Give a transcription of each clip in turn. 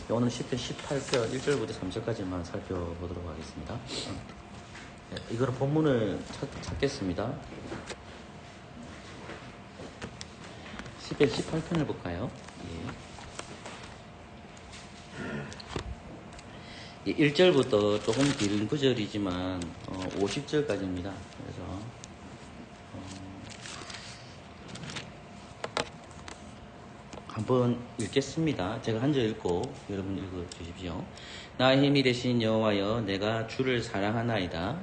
오늘 10편 18편 1절부터 3절까지만 살펴보도록 하겠습니다. 네, 이거로 본문을 찾겠습니다. 10편 18편을 볼까요? 예. 1절부터 조금 긴 구절이지만 50절까지입니다. 그래서 한번 읽겠습니다. 제가 한 절 읽고 여러분 읽어주십시오. 나의 힘이 되신 여호와여, 내가 주를 사랑하나이다.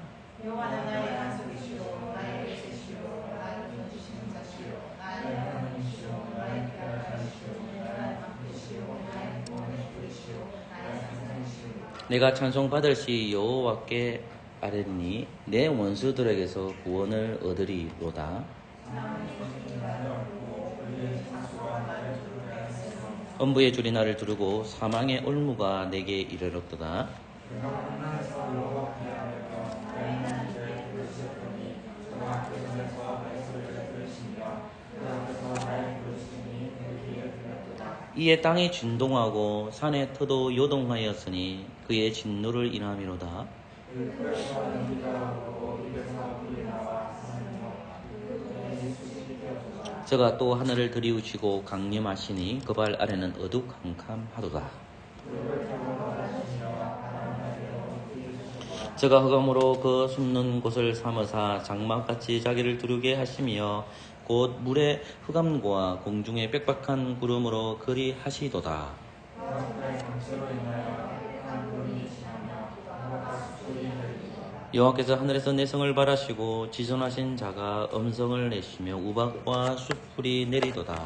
여호와는 나의 반석이시오, 나의 요새시오, 나를 도와주시는 자시오, 나의 하나님이시오, 나의 피하시오, 나의 방패시오, 나의 구원의 뿌리시오, 나의 산산이시오. 내가 찬송받을 시 여호와께 아뢰니 내 원수들에게서 구원을 얻으리로다. 엄부의 줄이 나를 두르고 사망의 올무가 내게 이르렀도다. 이에 땅이 진동하고 산의 터도 요동하였으니 그의 진노를 인함이로다. 저가 또 하늘을 들이우시고 강림하시니 그 발 아래는 어두캄캄하도다. 저가 흑암으로 그 숨는 곳을 삼으사 장막같이 자기를 두르게 하시며 곧 물의 흑암과 공중의 빽빽한 구름으로 그리하시도다. 여호와께서 하늘에서 내성을 바라시고 지존하신 자가 음성을 내시며 우박과 숯불이 내리도다.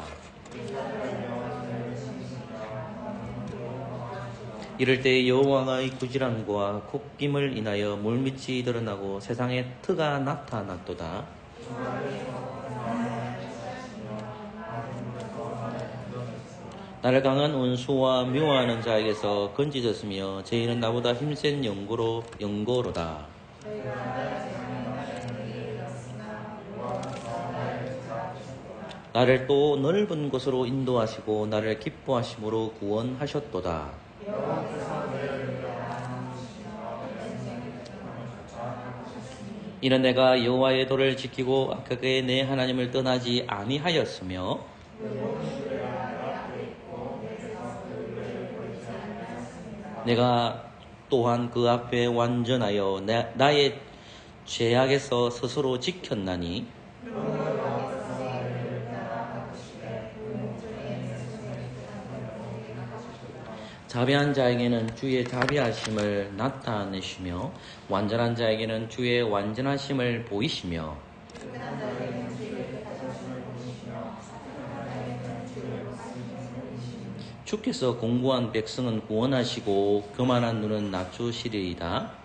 이럴 때 여호와의 구질함과 콧김을 인하여 물밑이 드러나고 세상에 트가 나타났도다. 나를 강한 원수와 묘하는 자에게서 건지졌으며 저희는 나보다 힘센 영고로다. 나를 또 넓은 곳으로 인도하시고 나를 기뻐하심으로 구원하셨도다. 이는 내가 여호와의 도를 지키고 악하게 내 하나님을 떠나지 아니하였으며 내가 또한 그 앞에 완전하여 나의 죄악에서 스스로 지켰나니 자비한 자에게는 주의 자비하심을 나타내시며 완전한 자에게는 주의 완전하심을 보이시며 주께서 공고한 백성은 구원하시고 교만한 눈은 낮추시리이다.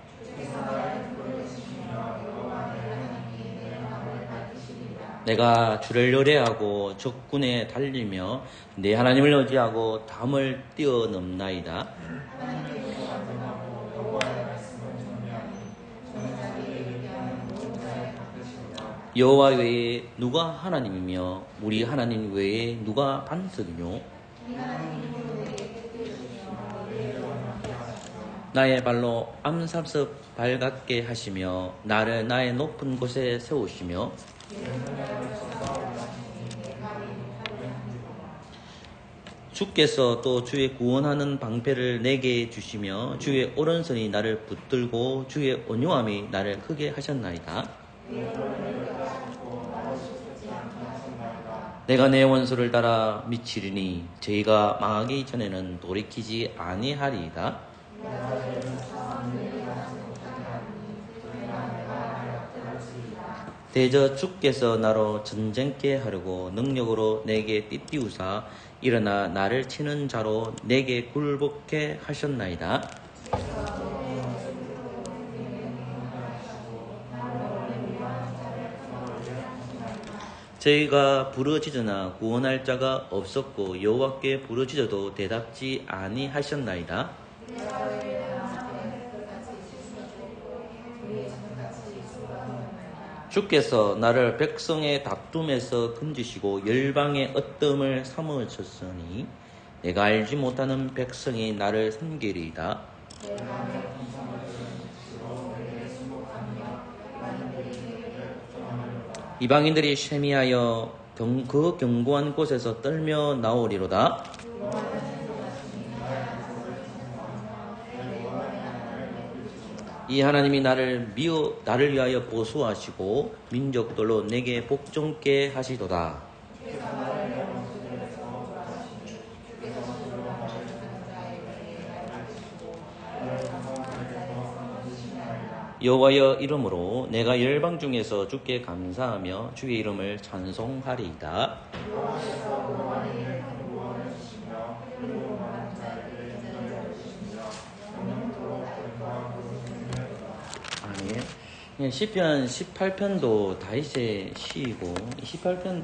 내가 주를 열애하고 적군에 달리며 내 하나님을 의지하고 담을 뛰어넘나이다. 여호와 외에 누가 하나님이며 우리 하나님 외에 누가 반석이뇨? 나의 발로 암삽석 발같게 하시며 나를 나의 높은 곳에 세우시며 주께서 또 주의 구원하는 방패를 내게 주시며 주의 오른손이 나를 붙들고 주의 온유함이 나를 크게 하셨나이다. 내가 내 원수를 따라 미치리니 저희가 망하기 전에는 돌이키지 아니하리이다. 대저 주께서 나로 전쟁케 하려고 능력으로 내게 띠띠우사 일어나 나를 치는 자로 내게 굴복케 하셨나이다. 저희가 부르짖으나 구원할 자가 없었고 여호와께 부르짖어도 대답지 아니하셨나이다. 주께서 나를 백성의 다툼에서 건지시고 열방의 어뜸을 삼으셨으니 내가 알지 못하는 백성이 나를 섬기리이다. 이방인들이 쉐미하여 그 견고한 곳에서 떨며 나오리로다. 이 하나님이 나를 위하여 보수하시고 민족들로 내게 복종케 하시도다. 여호와의 이름으로 내가 열방 중에서 주께 감사하며 주의 이름을 찬송하리이다. 아멘. 시편 18편도 다윗의 시이고 18편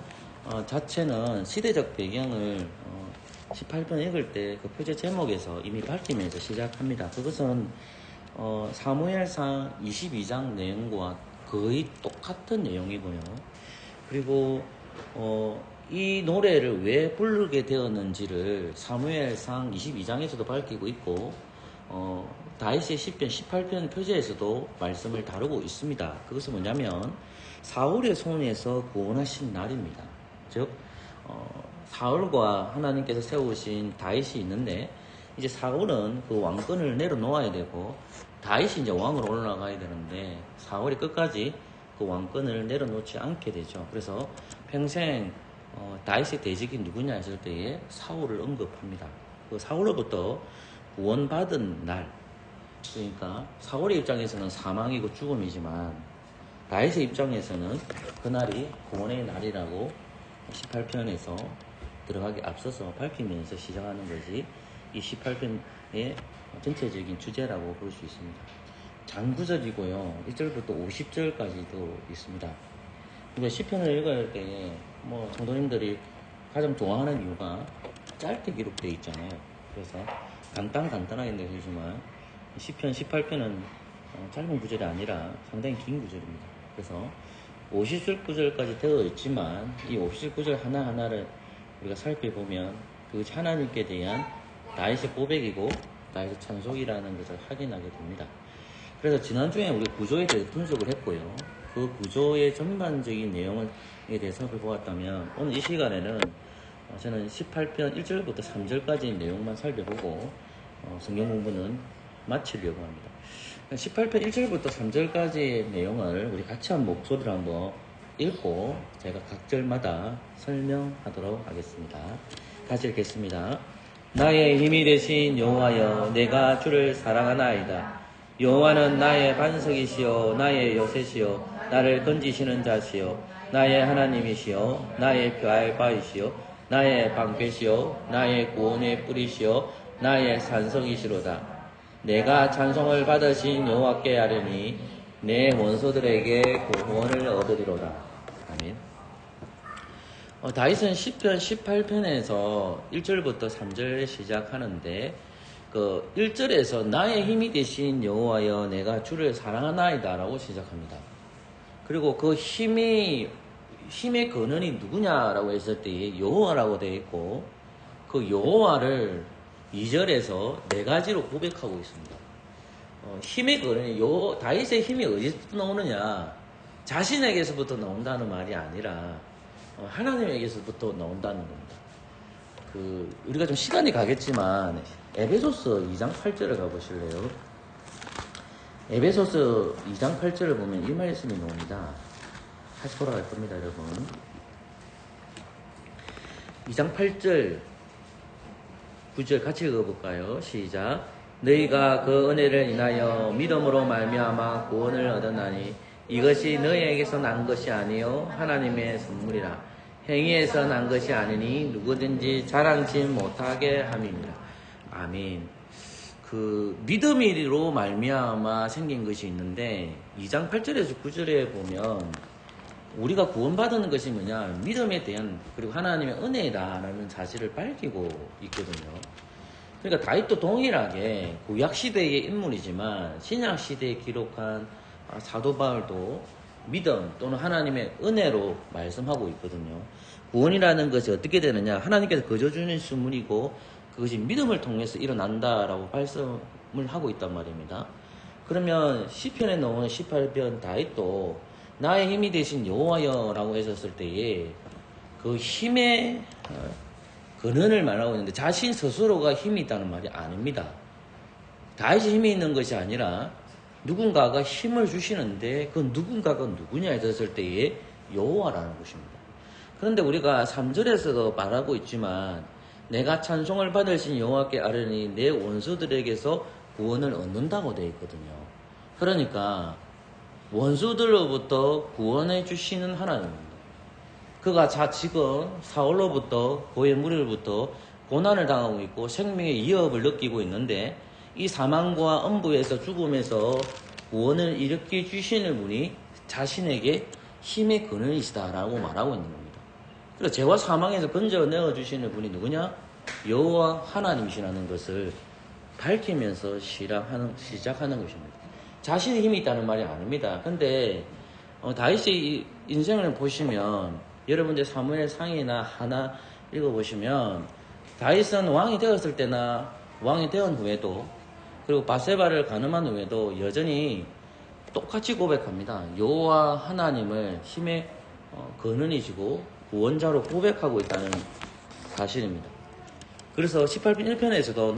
자체는 시대적 배경을 18편 읽을 때 그 표제 제목에서 이미 밝히면서 시작합니다. 그것은 사무엘상 22장 내용과 거의 똑같은 내용이고요. 그리고 이 노래를 왜 부르게 되었는지를 사무엘상 22장에서도 밝히고 있고 다윗의 시편 18편 표제에서도 말씀을 다루고 있습니다. 그것은 뭐냐면 사울의 손에서 구원하신 날입니다. 즉 사울과 하나님께서 세우신 다윗이 있는데 이제 사울은 그 왕권을 내려놓아야 되고 다윗이 이제 왕으로 올라가야 되는데 사울이 끝까지 그 왕권을 내려놓지 않게 되죠. 그래서 평생 다윗의 대적이 누구냐 했을 때에 사울을 언급합니다. 그 사울로부터 구원받은 날, 그러니까 사울의 입장에서는 사망이고 죽음이지만 다윗의 입장에서는 그날이 구원의 날이라고 18편에서 들어가기 앞서서 밝히면서 시작하는 것이 이 18편의 전체적인 주제라고 볼 수 있습니다. 장구절이고요. 1절부터 50절까지도 있습니다. 그러니까 시편을 읽을 때에 성도님들이 가장 좋아하는 이유가 짧게 기록되어 있잖아요. 그래서 간단하게 되지만 시편 18편은 짧은 구절이 아니라 상당히 긴 구절입니다. 그래서 50절 구절까지 되어 있지만 이 50절 구절 하나하나를 우리가 살펴보면 그것이 하나님께 대한 다윗의 고백이고 다윗의 찬송이라는 것을 확인하게 됩니다. 그래서 지난주에 우리 구조에 대해서 분석을 했고요. 그 구조의 전반적인 내용에 대해서 살펴보았다면 오늘 이 시간에는 저는 18편 1절부터 3절까지 내용만 살펴보고 성경 공부는 마치려고 합니다. 18편 1절부터 3절까지의 내용을 우리 같이 한 목소리로 한번 읽고 제가 각 절마다 설명하도록 하겠습니다. 같이 읽겠습니다. 나의 힘이 되신 여호와여, 내가 주를 사랑하나이다. 여호와는 나의 반석이시요 나의 요새시요 나를 건지시는 자시요 나의 하나님이시요 나의 표할 바이시요 나의 방패시요 나의 구원의 뿌리시요 나의 산성이시로다. 내가 찬송을 받으신 여호와께 하려니 내 원소들에게 구원을 얻으리로다. 아멘. 다윗은 시편 18편에서 1절부터 3절 시작하는데 그 1절에서 나의 힘이 되신 여호와여, 내가 주를 사랑하나이다 라고 시작합니다. 그리고 그 힘의 근원이 누구냐라고 했을 때 여호와라고 되어 있고 그 여호와를 2절에서 네 가지로 고백하고 있습니다. 힘의 근원이 다윗의 힘이 어디서 나오느냐, 자신에게서부터 나온다는 말이 아니라 하나님에게서부터 나온다는 겁니다. 우리가 좀 시간이 가겠지만 에베소서 2장 8절을 가보실래요? 에베소서 2장 8절을 보면 이 말씀이 나옵니다. 다시 돌아갈 겁니다, 여러분. 2장 8절 9절 같이 읽어볼까요? 시작. 너희가 그 은혜를 인하여 믿음으로 말미암아 구원을 얻었나니 이것이 너희에게서 난 것이 아니요 하나님의 선물이라. 행위에서 난 것이 아니니 누구든지 자랑치 못하게 함입니다. 아멘. 믿음으로 말미암아 생긴 것이 있는데 2장 8절에서 9절에 보면 우리가 구원받은 것이 뭐냐, 믿음에 대한 그리고 하나님의 은혜다라는 사실을 밝히고 있거든요. 그러니까 다윗도 동일하게 구약시대의 인물이지만 신약시대에 기록한 사도 바울도 믿음 또는 하나님의 은혜로 말씀하고 있거든요. 구원이라는 것이 어떻게 되느냐, 하나님께서 거저 주는 선물이고 그것이 믿음을 통해서 일어난다라고 말씀을 하고 있단 말입니다. 그러면 시편에 나오는 18편 다윗도 나의 힘이 되신 여호와여라고 했었을 때에 그 힘의 근원을 말하고 있는데 자신 스스로가 힘이 있다는 말이 아닙니다. 다윗이 힘이 있는 것이 아니라 누군가가 힘을 주시는데 그 누군가가 누구냐 했을 때에 여호와라는 것입니다. 그런데 우리가 3절에서도 말하고 있지만 내가 찬송을 받으신 여호와께 아뢰니 내 원수들에게서 구원을 얻는다고 되어 있거든요. 그러니까 원수들로부터 구원해 주시는 하나님입니다. 그가 지금 사울로부터 고의 무리로부터 고난을 당하고 있고 생명의 위협을 느끼고 있는데 이 사망과 엄부에서 죽음에서 구원을 일으켜 주시는 분이 자신에게 힘의 근원이시다라고 말하고 있는 겁니다. 그래서 죄와 사망에서 건져내어 주시는 분이 누구냐? 여호와 하나님이시라는 것을 밝히면서 시작하는 것입니다. 자신의 힘이 있다는 말이 아닙니다. 근데 다윗의 인생을 보시면 여러분들 사무엘 상이나 하나 읽어보시면 다윗은 왕이 되었을 때나 왕이 되은 후에도 그리고 바세바를 간음한 후에도 여전히 똑같이 고백합니다. 여호와 하나님을 힘의 근원이시고 구원자로 고백하고 있다는 사실입니다. 그래서 18편 1편에서도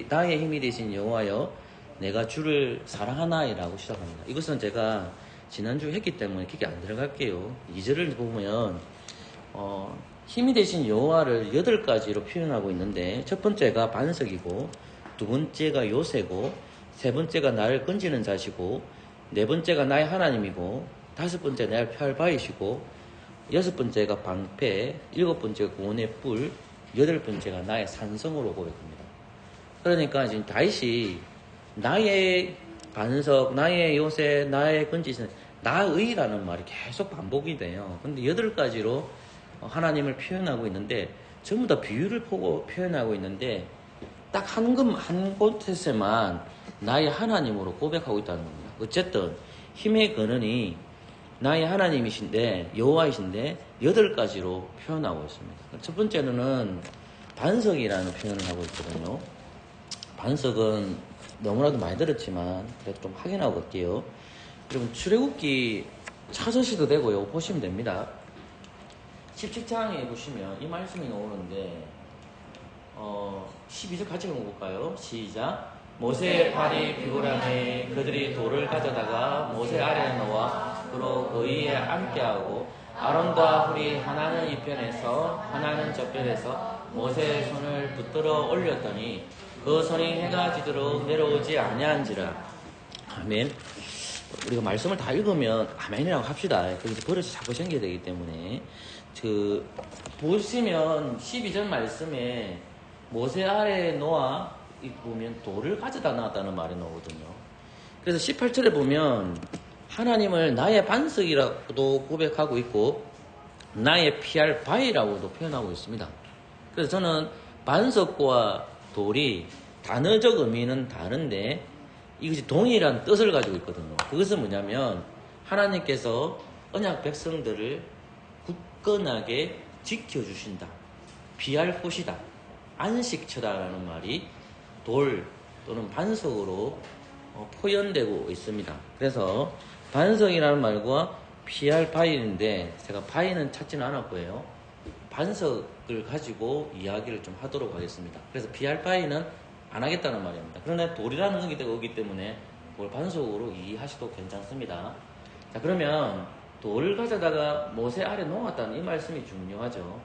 나의 힘이 되신 여호와여 내가 주를 사랑하나이라고 시작합니다. 이것은 제가 지난주에 했기 때문에 깊게 안 들어갈게요. 2절을 보면 힘이 되신 여호와를 8가지로 표현하고 있는데 첫 번째가 반석이고 두 번째가 요새고 세 번째가 나를 건지는 자시고 네 번째가 나의 하나님이고 다섯 번째 나의 펴할 바위시고 여섯 번째가 방패, 일곱 번째가 구원의 뿔, 여덟 번째가 나의 산성으로 고백합니다. 그러니까 지금 다윗이 나의 반석, 나의 요새, 나의 건지는 나의라는 말이 계속 반복이 돼요. 근데 8가지로 하나님을 표현하고 있는데 전부 다 비유를 보고 표현하고 있는데 딱 한 곳에서만 나의 하나님으로 고백하고 있다는 겁니다. 어쨌든 힘의 근원이 나의 하나님이신데 여호와이신데 8가지로 표현하고 있습니다. 첫 번째는 반석이라는 표현을 하고 있거든요. 반석은 너무나도 많이 들었지만 그래도 좀 확인하고 갈게요. 여러분 출애굽기 찾으셔도 되고요. 보시면 됩니다. 17장에 보시면 이 말씀이 나오는데 12절 같이 읽어볼까요? 시작. 모세의 팔이 비고량에 그들이 돌을 가져다가 모세 아래에 놓아 그로 그 위에 앉게 하고 아론과 훌이 하나는 이편에서 하나는 저편에서 모세의 손을 붙들어 올렸더니 그 손이 해가 지도록 내려오지 아니한지라. 아멘. 우리가 말씀을 다 읽으면 아멘이라고 합시다. 거기서 버릇이 자꾸 생겨야 되기 때문에 보시면 12절 말씀에 모세 아래에 놓아 보면 돌을 가져다 놨다는 말이 나오거든요. 그래서 18절에 보면 하나님을 나의 반석이라고도 고백하고 있고 나의 피할 바위라고도 표현하고 있습니다. 그래서 저는 반석과 돌이 단어적 의미는 다른데 이것이 동일한 뜻을 가지고 있거든요. 그것은 뭐냐면 하나님께서 언약 백성들을 굳건하게 지켜주신다. 피할 곳이다. 안식처다라는 말이 돌 또는 반석으로 표현되고 있습니다. 그래서 반석이라는 말과 피할 바위인데 제가 바위는 찾지는 않았고요. 반석을 가지고 이야기를 좀 하도록 하겠습니다. 그래서 피할 바위는 안 하겠다는 말입니다. 그러나 돌이라는 것이 오기 때문에 돌 반석으로 이해하셔도 괜찮습니다. 자, 그러면 돌을 가져다가 모세 아래 놓았다는 이 말씀이 중요하죠.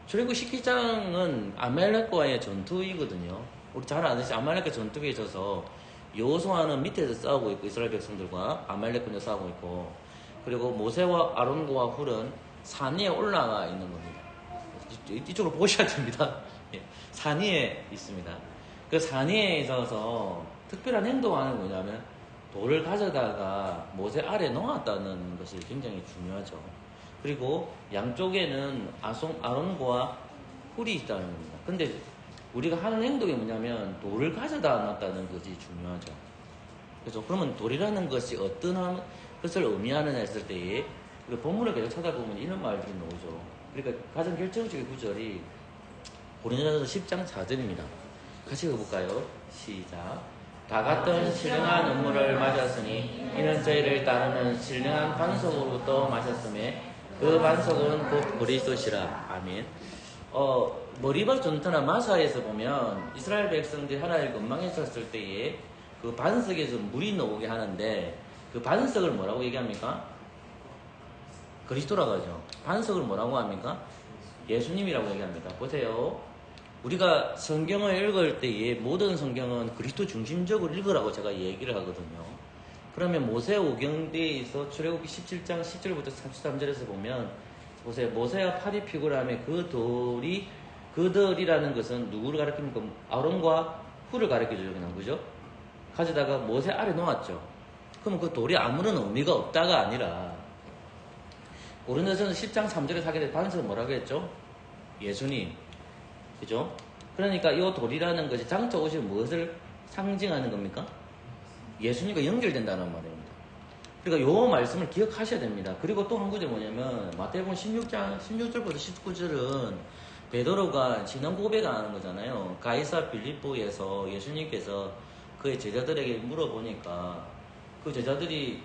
출애굽 12장은 아말렉과의 전투이거든요. 우리 잘 아듯이 아말렉과 전투에 있어서 여호수아는 밑에서 싸우고 있고 이스라엘 백성들과 아말렉군이 싸우고 있고 그리고 모세와 아론과 훌은 산 위에 올라가 있는 겁니다. 이쪽으로 보셔야 됩니다. 산 위에 있습니다. 그 산 위에 있어서 특별한 행동하는 뭐냐면 돌을 가져다가 모세 아래 놓았다는 것이 굉장히 중요하죠. 그리고 양쪽에는 아론과 훌이 있다는 겁니다. 근데 우리가 하는 행동이 뭐냐면 돌을 가져다 놨다는 것이 중요하죠. 그래서 그러면 돌이라는 것이 어떤 것을 의미하느냐 했을 때에 본문을 계속 찾아보면 이런 말들이 나오죠. 그러니까 가장 결정적인 구절이 고린도전서 10장 4절입니다. 같이 읽어볼까요? 시작. 다 같은 신령한 음물을 마셨으니 이는 저희를 따르는 신령한 반석으로부터 마셨음에 그 반석은 곧 그리스도시라. 아멘. 머리바 전투나 마사에서 보면 이스라엘 백성들이 하나님을 원망했었을 때에 그 반석에서 물이 나오게 하는데 그 반석을 뭐라고 얘기합니까? 그리스도라고 하죠. 반석을 뭐라고 합니까? 예수님이라고 얘기합니다. 보세요. 우리가 성경을 읽을 때에 모든 성경은 그리스도 중심적으로 읽으라고 제가 얘기를 하거든요. 그러면 모세오경대에서 출애굽기 17장 10절부터 33절에서 보면 보세요. 모세가 팔이 피고라며 그들이라는 것은 누구를 가리킵니까? 아론과 훌을 가리켜줘요. 그냥 그죠? 가져다가 모세 아래 놓았죠. 그러면 그 돌이 아무런 의미가 없다가 아니라 고린도전서 10장 3절에 하게 될 반석은 뭐라고 했죠? 예수님. 그죠? 그러니까 이 돌이라는 것이 장차 오실 무엇을 상징하는 겁니까? 예수님과 연결된다는 말입니다. 그러니까 요 말씀을 기억하셔야 됩니다. 그리고 또 한 구절 뭐냐면 마태복음 16장 16절부터 19절은 베드로가 진원 고백하는 거잖아요. 가이사 빌립보에서 예수님께서 그의 제자들에게 물어보니까 그 제자들이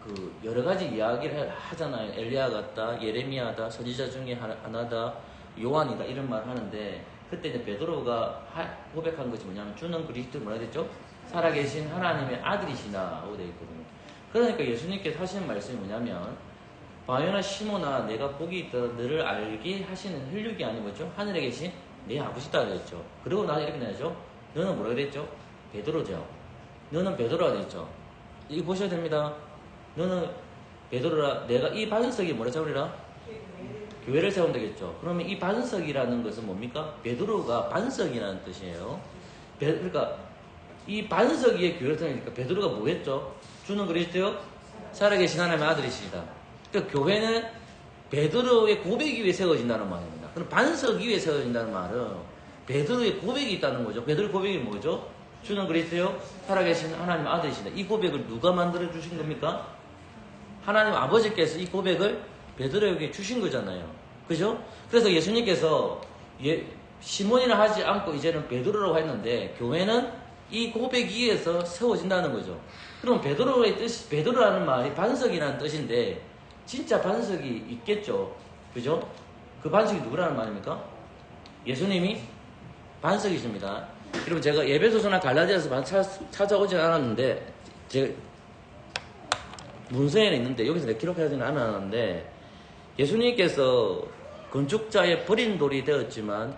그 여러 가지 이야기를 하잖아요. 엘리야 같다, 예레미야다, 선지자 중에 하나다, 요한이다 이런 말 하는데 그때 이제 베드로가 고백한 것이 뭐냐면 주는 그리스도 뭐라 했죠? 살아계신 하나님의 아들이시나라고 되어 있거든요. 그러니까 예수님께서 하시는 말씀이 뭐냐면 바요나 시모나 내가 복이 있다 너를 알게 하시는 혈육이 아니 뭐죠? 하늘에 계신 내 아버지다 그랬죠. 그리고 나서 이렇게 나죠. 너는 뭐라 그랬죠? 베드로죠. 너는 베드로가 됐죠. 이거 보셔야 됩니다. 너는 베드로라 내가 이 반석이 뭐라 잡으리라? 교회를 세우면 되겠죠. 그러면 이 반석이라는 것은 뭡니까? 베드로가 반석이라는 뜻이에요. 그러니까 이 반석 위에 교회를 세우니까 베드로가 뭐겠죠? 주는 그리스도요? 살아계신 하나님의 아들이시다. 그러니까 교회는 베드로의 고백 위에 세워진다는 말입니다. 그럼 반석 위에 세워진다는 말은 베드로의 고백이 있다는 거죠. 베드로의 고백이 뭐죠? 주는 그리스도요? 살아계신 하나님의 아들이시다. 이 고백을 누가 만들어 주신 겁니까? 하나님 아버지께서 이 고백을 베드로에게 주신 거잖아요. 그죠? 그래서 예수님께서 시몬이라 하지 않고 이제는 베드로라고 했는데 교회는 이 고백 위에서 세워진다는 거죠. 그럼 베드로의 뜻, 베드로라는 말이 반석이라는 뜻인데 진짜 반석이 있겠죠. 그죠? 그 반석이 누구라는 말입니까? 예수님이 반석이십니다. 여러분 제가 에베소서나 갈라디아서 찾아오지 않았는데 제가 문서에는 있는데 여기서 내가 기록하지는 않았는데 예수님께서 건축자의 버린 돌이 되었지만은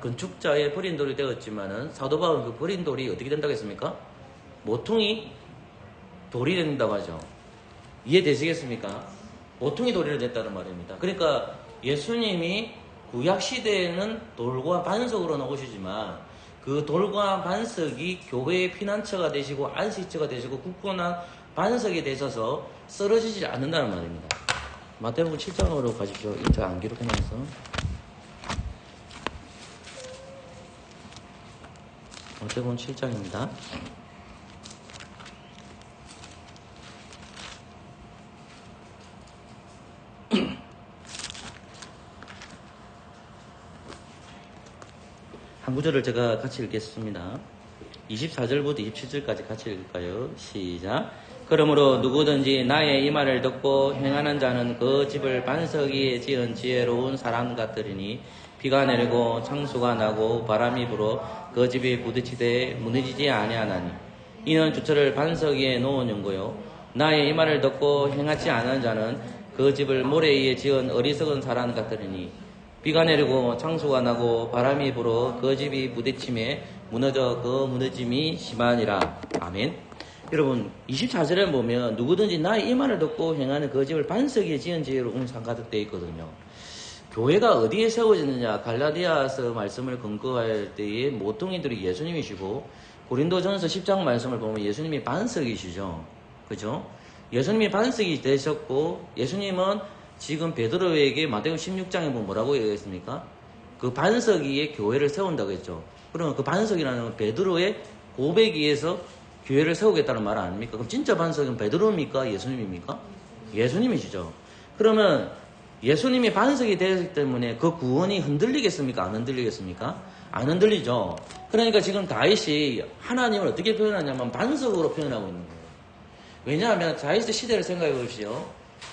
사도 바울은 그 버린 돌이 어떻게 된다고 했습니까? 모퉁이 돌이 된다고 하죠. 이해되시겠습니까? 모퉁이 돌이 됐다는 말입니다. 그러니까 예수님이 구약시대에는 돌과 반석으로 나오시지만 그 돌과 반석이 교회의 피난처가 되시고 안식처가 되시고 굳건한 반석이 되셔서 쓰러지지 않는다는 말입니다. 마태복음 7장으로 가십시오. 제가 안 기록해놔서. 마태복음 7장입니다. 한 구절을 제가 같이 읽겠습니다. 24절부터 27절까지 같이 읽을까요? 시작. 그러므로 누구든지 나의 이 말을 듣고 행하는 자는 그 집을 반석 위에 지은 지혜로운 사람 같으리니 비가 내리고 창수가 나고 바람이 불어 그 집이 부딪히되 무너지지 아니하나니 이는 주철을 반석 위에 놓은 연고요. 나의 이 말을 듣고 행하지 않은 자는 그 집을 모래 위에 지은 어리석은 사람 같으리니 비가 내리고 창수가 나고 바람이 불어 그 집이 부딪힘에 무너져 그 무너짐이 심하니라. 아멘. 여러분 24절에 보면 누구든지 나의 이 말을 듣고 행하는 그 집을 반석 위에 지은 지혜로운 산 가득 되어 있거든요. 교회가 어디에 세워지느냐? 갈라디아서 말씀을 근거할 때에 모퉁이들이 예수님이시고 고린도전서 10장 말씀을 보면 예수님이 반석이시죠. 그죠? 예수님이 반석이 되셨고 예수님은 지금 베드로에게 마태복음 16장에 보면 뭐라고 얘기했습니까? 그 반석 위에 교회를 세운다고 했죠. 그러면 그 반석이라는 건 베드로의 고백 위에서 교회를 세우겠다는 말 아닙니까? 그럼 진짜 반석은 베드로입니까? 예수님입니까? 예수님이시죠. 그러면 예수님이 반석이 되었기 때문에 그 구원이 흔들리겠습니까? 안 흔들리겠습니까? 안 흔들리죠. 그러니까 지금 다윗이 하나님을 어떻게 표현하냐면 반석으로 표현하고 있는 거예요. 왜냐하면 다윗의 시대를 생각해 보십시오.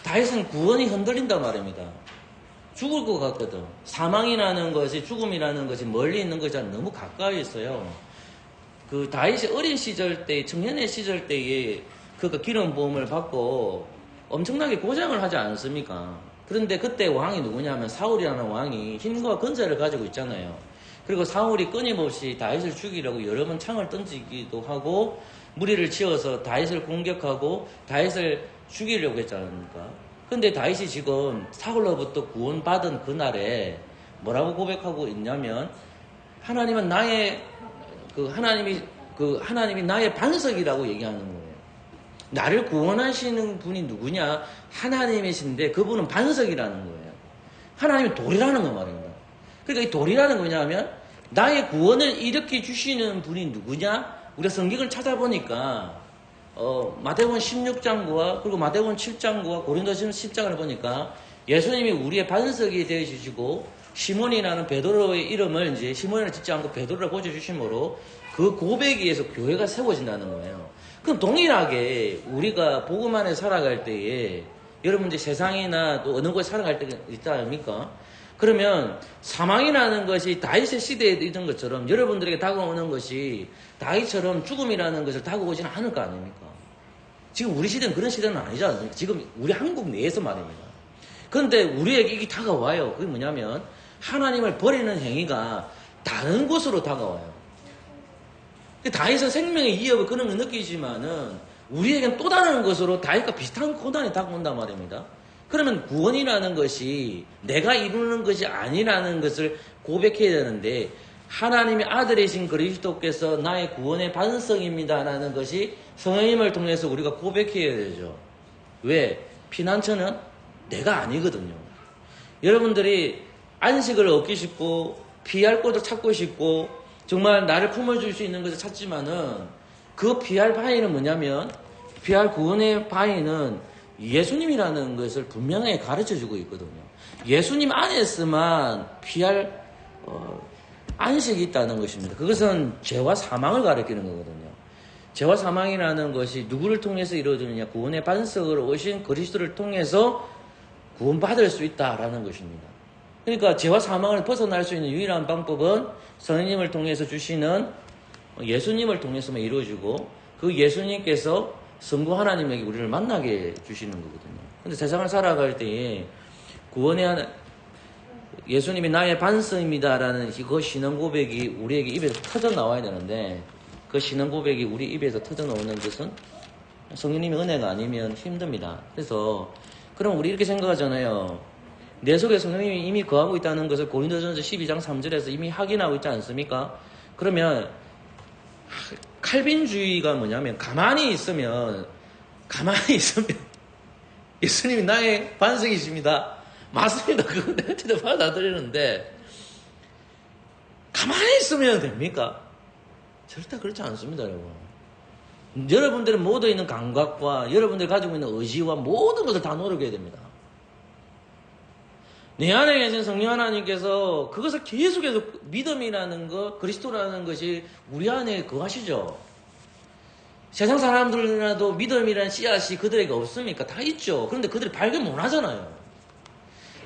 다윗은 구원이 흔들린단 말입니다. 죽을 것 같거든. 사망이라는 것이, 죽음이라는 것이 멀리 있는 것이 너무 가까이 있어요. 그 다윗이 어린 시절 때, 청년의 시절 때에 그 기름 부음을 받고 엄청나게 고생을 하지 않습니까? 그런데 그때 왕이 누구냐면 사울이라는 왕이 힘과 권세를 가지고 있잖아요. 그리고 사울이 끊임없이 다윗을 죽이려고 여러 번 창을 던지기도 하고 무리를 치어서 다윗을 공격하고 다윗을 죽이려고 했지 않습니까? 근데 다윗이 지금 사울로부터 구원받은 그날에 뭐라고 고백하고 있냐면 하나님은 하나님이 나의 반석이라고 얘기하는 거예요. 나를 구원하시는 분이 누구냐? 하나님이신데 그분은 반석이라는 거예요. 하나님이 돌이라는 거 말입니다. 그러니까 이 돌이라는 거냐면 나의 구원을 일으켜 주시는 분이 누구냐? 우리가 성경을 찾아보니까 마태복음 16장과 그리고 마태복음 7장과 고린도전서 10장을 보니까 예수님이 우리의 반석이 되어 주시고 시몬이라는 베드로의 이름을 이제 시몬이라 짓지 않고 베드로라 고쳐 주심으로 그 고백에 의해서 교회가 세워진다는 거예요. 그럼 동일하게 우리가 복음 안에 살아갈 때에 여러분들 세상이나 또 어느 곳에 살아갈 때가 있지 않습니까? 그러면 사망이라는 것이 다윗의 시대에 있던 것처럼 여러분들에게 다가오는 것이 다윗처럼 죽음이라는 것을 다가오지는 않을 거 아닙니까? 지금 우리 시대는 그런 시대는 아니지 않습니까? 지금 우리 한국 내에서 말입니다. 그런데 우리에게 이게 다가와요. 그게 뭐냐면 하나님을 버리는 행위가 다른 곳으로 다가와요. 다윗은 생명의 이협을 그런 걸 느끼지만은 우리에겐 또 다른 것으로 다윗과 비슷한 고난이 다가온단 말입니다. 그러면 구원이라는 것이 내가 이루는 것이 아니라는 것을 고백해야 되는데 하나님의 아들이신 그리스도께서 나의 구원의 반석입니다라는 것이 성령님을 통해서 우리가 고백해야 되죠. 왜? 피난처는 내가 아니거든요. 여러분들이 안식을 얻기 싶고 피할 곳을 찾고 싶고 정말 나를 품어줄 수 있는 것을 찾지만은 그 피할 바위는 뭐냐면 피할 구원의 바위는 예수님이라는 것을 분명하게 가르쳐주고 있거든요. 예수님 안에서만 피할 안식이 있다는 것입니다. 그것은 죄와 사망을 가리키는 거거든요. 죄와 사망이라는 것이 누구를 통해서 이루어지느냐? 구원의 반석으로 오신 그리스도를 통해서 구원받을 수 있다라는 것입니다. 그러니까 죄와 사망을 벗어날 수 있는 유일한 방법은 성령님을 통해서 주시는 예수님을 통해서만 이루어지고 그 예수님께서 성부 하나님에게 우리를 만나게 주시는 거거든요. 근데 세상을 살아갈 때에 구원의 예수님이 나의 반석입니다라는 그 신앙 고백이 우리에게 입에서 터져 나와야 되는데 그 신앙 고백이 우리 입에서 터져 나오는 것은 성령님의 은혜가 아니면 힘듭니다. 그래서 그럼 우리 이렇게 생각하잖아요. 내 속에 성령님이 이미 거하고 있다는 것을 고린도전서 12장 3절에서 이미 확인하고 있지 않습니까? 그러면 칼빈주의가 뭐냐면 가만히 있으면 예수님이 나의 반석이십니다. 맞습니다. 그건 내가 진짜 받아들이는데 가만히 있으면 됩니까? 절대 그렇지 않습니다, 여러분. 여러분들의 모두 있는 감각과 여러분들이 가지고 있는 의지와 모든 것을 다 노력해야 됩니다. 내 안에 계신 성령 하나님께서 그것을 계속해서 믿음이라는 것, 그리스도라는 것이 우리 안에 거하시죠. 세상 사람들이라도 믿음이라는 씨앗이 그들에게 없습니까? 다 있죠. 그런데 그들이 발견 못 하잖아요.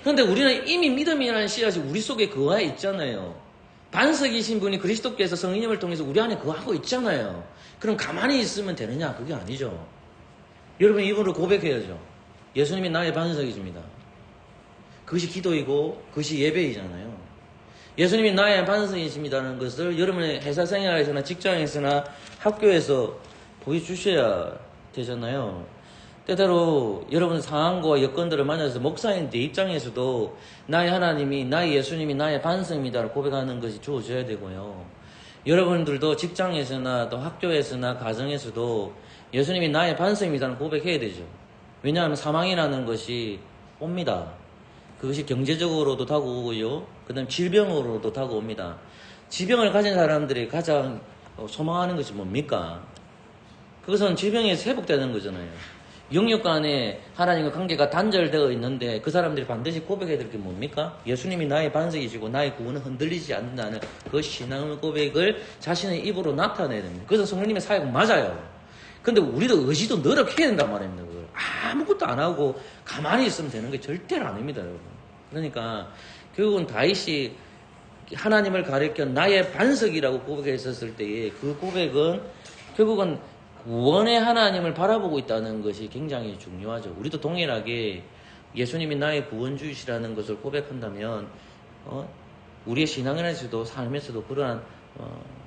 그런데 우리는 이미 믿음이라는 씨앗이 우리 속에 거해 있잖아요. 반석이신 분이 그리스도께서 성령님을 통해서 우리 안에 거하고 있잖아요. 그럼 가만히 있으면 되느냐? 그게 아니죠. 여러분 입으로 고백해야죠. 예수님이 나의 반석이십니다. 그것이 기도이고 그것이 예배이잖아요. 예수님이 나의 반석이십니다라는 것을 여러분의 회사 생활에서나 직장에서나 학교에서 보여주셔야 되잖아요. 때때로 여러분 상황과 여건들을 만나서 목사인 내 입장에서도 나의 하나님이, 나의 예수님이 나의 반석입니다를 고백하는 것이 주어져야 되고요. 여러분들도 직장에서나 또 학교에서나 가정에서도 예수님이 나의 반석입니다를 고백해야 되죠. 왜냐하면 사망이라는 것이 옵니다. 그것이 경제적으로도 다가오고요. 그 다음에 질병으로도 다가옵니다. 질병을 가진 사람들이 가장 소망하는 것이 뭡니까? 그것은 질병에서 회복되는 거잖아요. 영육 간에 하나님과 관계가 단절되어 있는데 그 사람들이 반드시 고백해야 될 게 뭡니까? 예수님이 나의 반석이시고 나의 구원은 흔들리지 않는다는 그 신앙의 고백을 자신의 입으로 나타내야 됩니다. 그래서 성령님의 사역은 맞아요. 근데 우리도 의지도 노력해야 된단 말입니다. 그걸. 아무것도 안 하고 가만히 있으면 되는 게 절대로 아닙니다, 여러분. 그러니까 결국은 다윗이 하나님을 가리켜 나의 반석이라고 고백했었을 때에 그 고백은 결국은 구원의 하나님을 바라보고 있다는 것이 굉장히 중요하죠. 우리도 동일하게 예수님이 나의 구원주이시라는 것을 고백한다면 우리의 신앙에서도 삶에서도 그러한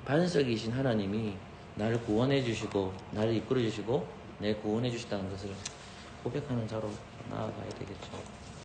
반석이신 하나님이 나를 구원해 주시고 나를 이끌어 주시고 내 구원해 주시다는 것을 고백하는 자로 나아가야 되겠죠.